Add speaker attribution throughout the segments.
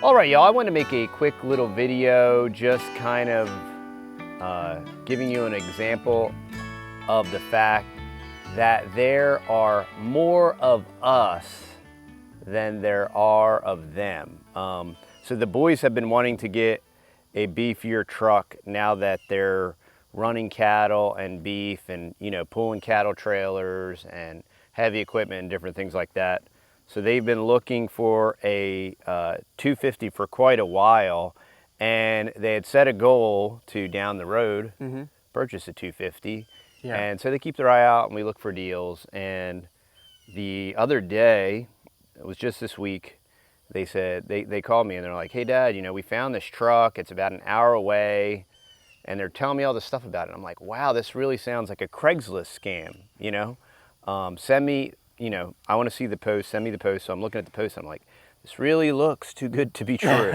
Speaker 1: All right, y'all, I want to make a quick little video just kind of giving you an example of the fact that there are more of us than there are of them. So the boys have been wanting to get a beefier truck now that they're running cattle and beef and, you know, pulling cattle trailers and heavy equipment and different things like that. So they've been looking for a 250 for quite a while, and they had set a goal to down the road purchase a 250.
Speaker 2: Yeah.
Speaker 1: And so they keep their eye out and we look for deals. And the other day, it was just this week, they said, they called me and they're like, hey Dad, you know, we found this truck, it's about an hour away, and they're telling me all this stuff about it. I'm like, wow, this really sounds like a Craigslist scam, you know? Send me, you know, I want to see the post, send me the post. So I'm looking at the post and I'm like, this really looks too good to be true.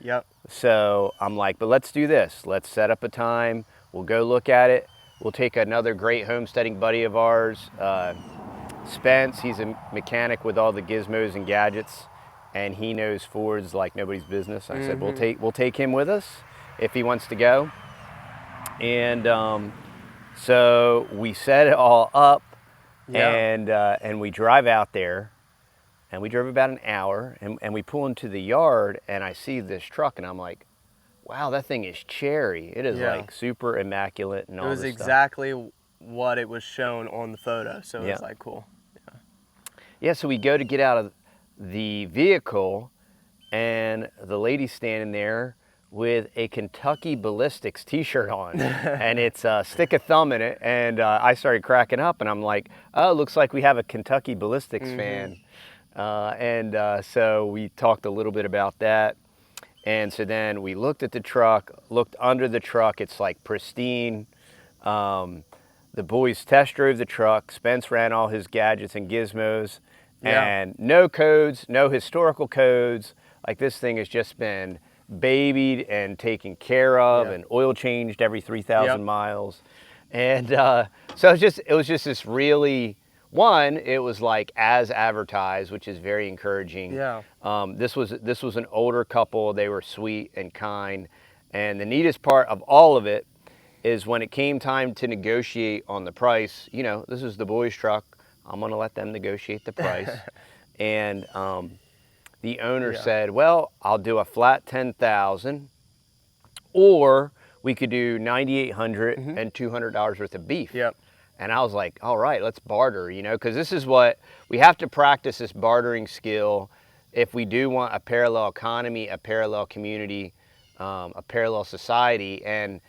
Speaker 2: Yep.
Speaker 1: So I'm like, but let's do this. Let's set up a time. We'll go look at it. We'll take another great homesteading buddy of ours, Spence. He's a mechanic with all the gizmos and gadgets, and he knows Fords like nobody's business. I said, we'll take him with us if he wants to go. And so we set it all up. Yeah. And we drive out there, and we drove about an hour, and we pull into the yard, and I see this truck, and I'm like, wow, that thing is cherry. It is like super immaculate and all this stuff.
Speaker 2: It was exactly what it was shown on the photo, so it was like cool.
Speaker 1: Yeah, so we go to get out of the vehicle, and the lady's standing there with a Kentucky Ballistics t-shirt on, and it's stick a thumb in it, and I started cracking up, and I'm like, oh, looks like we have a Kentucky Ballistics fan. So we talked a little bit about that, and so then we looked at the truck, looked under the truck, it's like pristine. The boys test drove the truck, Spence ran all his gadgets and gizmos, and no codes, no historical codes, like this thing has just been babied and taken care of and oil changed every 3,000 miles. And so it was just this really, it was like as advertised, which is very encouraging. This was an older couple. They were sweet and kind. And the neatest part of all of it is when it came time to negotiate on the price, you know, this is the boys' truck. I'm going to let them negotiate the price. And the owner said, well, I'll do a flat 10,000, or we could do 9,800 and $200 worth of beef. And I was like, all right, let's barter, you know, because this is what we have to practice, this bartering skill, if we do want a parallel economy, a parallel community, a parallel society. And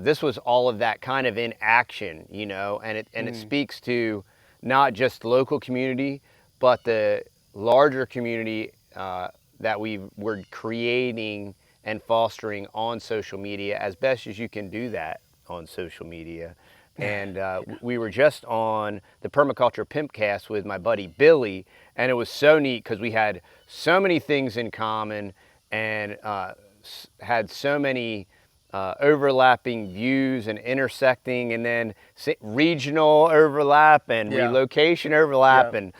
Speaker 1: this was all of that kind of in action, you know, and it speaks to not just local community, but the larger community that we're creating and fostering on social media as best as you can do that on social media. And we were just on the Permaculture Pimpcast with my buddy Billy, and it was so neat because we had so many things in common and had so many overlapping views and intersecting, and then regional overlap and relocation overlap and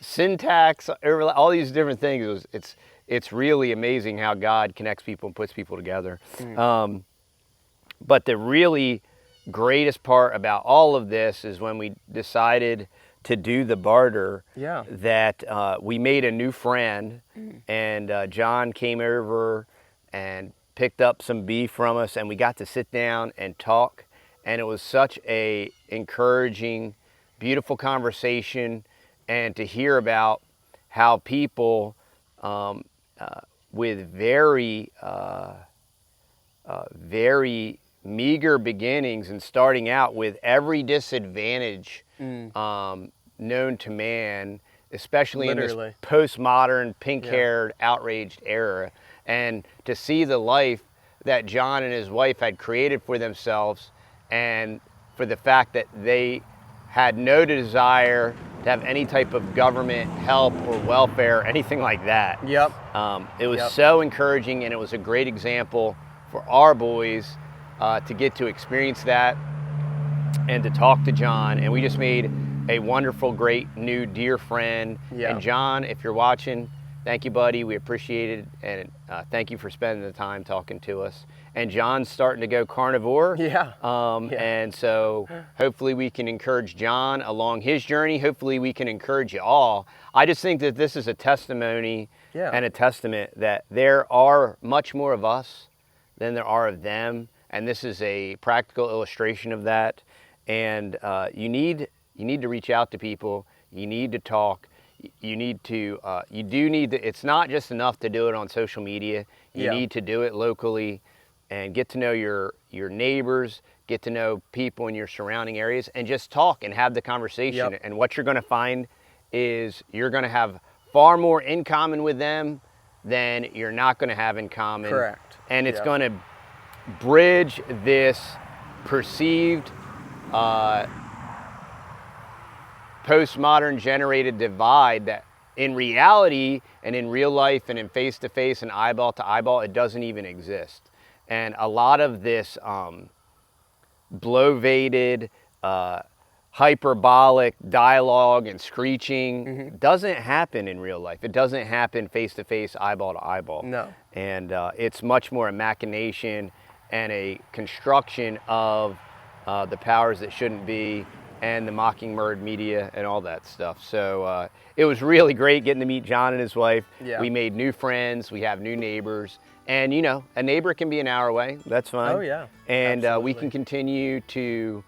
Speaker 1: syntax overlap, all these different things. It's really amazing how God connects people and puts people together. But the really greatest part about all of this is when we decided to do the barter, that we made a new friend, and John came over and picked up some beef from us, and we got to sit down and talk, and it was such a encouraging, beautiful conversation, and to hear about how people with very meager beginnings and starting out with every disadvantage known to man, especially in this postmodern, pink-haired, outraged era, and to see the life that John and his wife had created for themselves, and for the fact that they had no desire to have any type of government help or welfare, anything like that. It was so encouraging, and it was a great example for our boys to get to experience that and to talk to John. And we just made a wonderful, great, new, dear friend. And John, if you're watching, Thank you, buddy. We appreciate it, and thank you for spending the time talking to us. And John's starting to go carnivore.
Speaker 2: Yeah.
Speaker 1: And so hopefully we can encourage John along his journey. Hopefully we can encourage you all. I just think that this is a testimony and a testament that there are much more of us than there are of them. And this is a practical illustration of that. And you need to reach out to people. You need to talk. You do need to, it's not just enough to do it on social media. You need to do it locally and get to know your neighbors, get to know people in your surrounding areas, and just talk and have the conversation. And what you're gonna find is you're gonna have far more in common with them than you're not gonna have in common.
Speaker 2: Correct.
Speaker 1: And it's gonna bridge this perceived postmodern generated divide that in reality and in real life and in face-to-face and eyeball-to-eyeball, it doesn't even exist. And a lot of this bloviated, hyperbolic dialogue and screeching doesn't happen in real life. It doesn't happen face-to-face, eyeball-to-eyeball.
Speaker 2: No.
Speaker 1: And it's much more a machination and a construction of the powers that shouldn't be, and the Mockingbird media and all that stuff. So it was really great getting to meet John and his wife. We made new friends, we have new neighbors, and you know, a neighbor can be an hour away, that's fine.
Speaker 2: Oh yeah,
Speaker 1: and we can continue to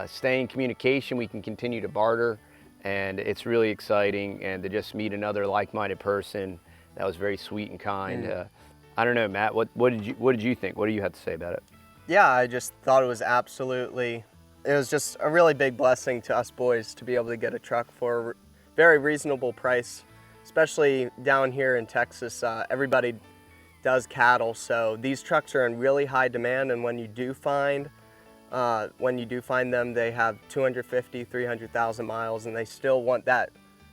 Speaker 1: stay in communication, we can continue to barter, and it's really exciting, and to just meet another like-minded person that was very sweet and kind. I don't know, Matt, what did you think? What do you have to say about it?
Speaker 2: Yeah, I just thought it was just a really big blessing to us boys to be able to get a truck for a very reasonable price, especially down here in Texas. Everybody does cattle, so these trucks are in really high demand, and when you do find them, they have 250, 300,000 miles, and they still want that.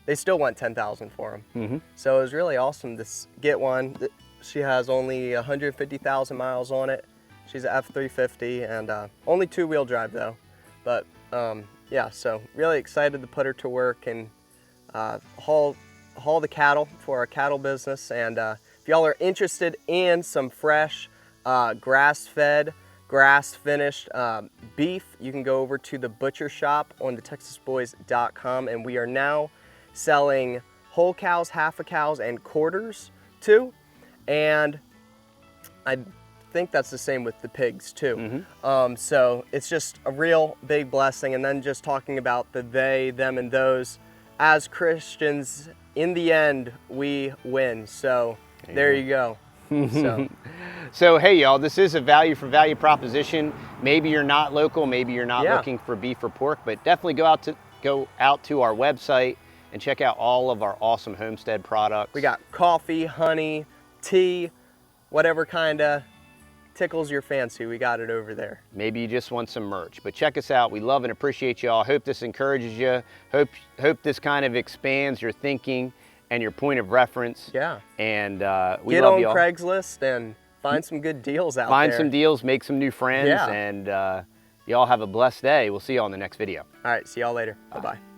Speaker 2: They still want 10,000 for them. So it was really awesome to get one. She has only 150,000 miles on it. She's an F350 and only two-wheel drive though. But yeah, so really excited to put her to work and haul the cattle for our cattle business. And if y'all are interested in some fresh, grass-fed, grass-finished beef, you can go over to the butcher shop on TheTexasBoys.com, and we are now selling whole cows, half a cows, and quarters too. And I think that's the same with the pigs too. So it's just a real big blessing. And then just talking about the they, them, and those. As Christians, in the end, we win. So there you go.
Speaker 1: So hey y'all, this is a value for value proposition. Maybe you're not local, maybe you're not looking for beef or pork, but definitely go out to our website and check out all of our awesome homestead products.
Speaker 2: We got coffee, honey, tea, whatever kind of tickles your fancy, we got it over there.
Speaker 1: Maybe you just want some merch, but check us out. We love and appreciate y'all. Hope this encourages you. Hope this kind of expands your thinking and your point of reference.
Speaker 2: Yeah.
Speaker 1: And we
Speaker 2: get
Speaker 1: love
Speaker 2: on
Speaker 1: y'all.
Speaker 2: Craigslist and find some good deals out there.
Speaker 1: Find some deals, make some new friends, and y'all have a blessed day. We'll see y'all in the next video.
Speaker 2: All right, see y'all later. Bye-bye.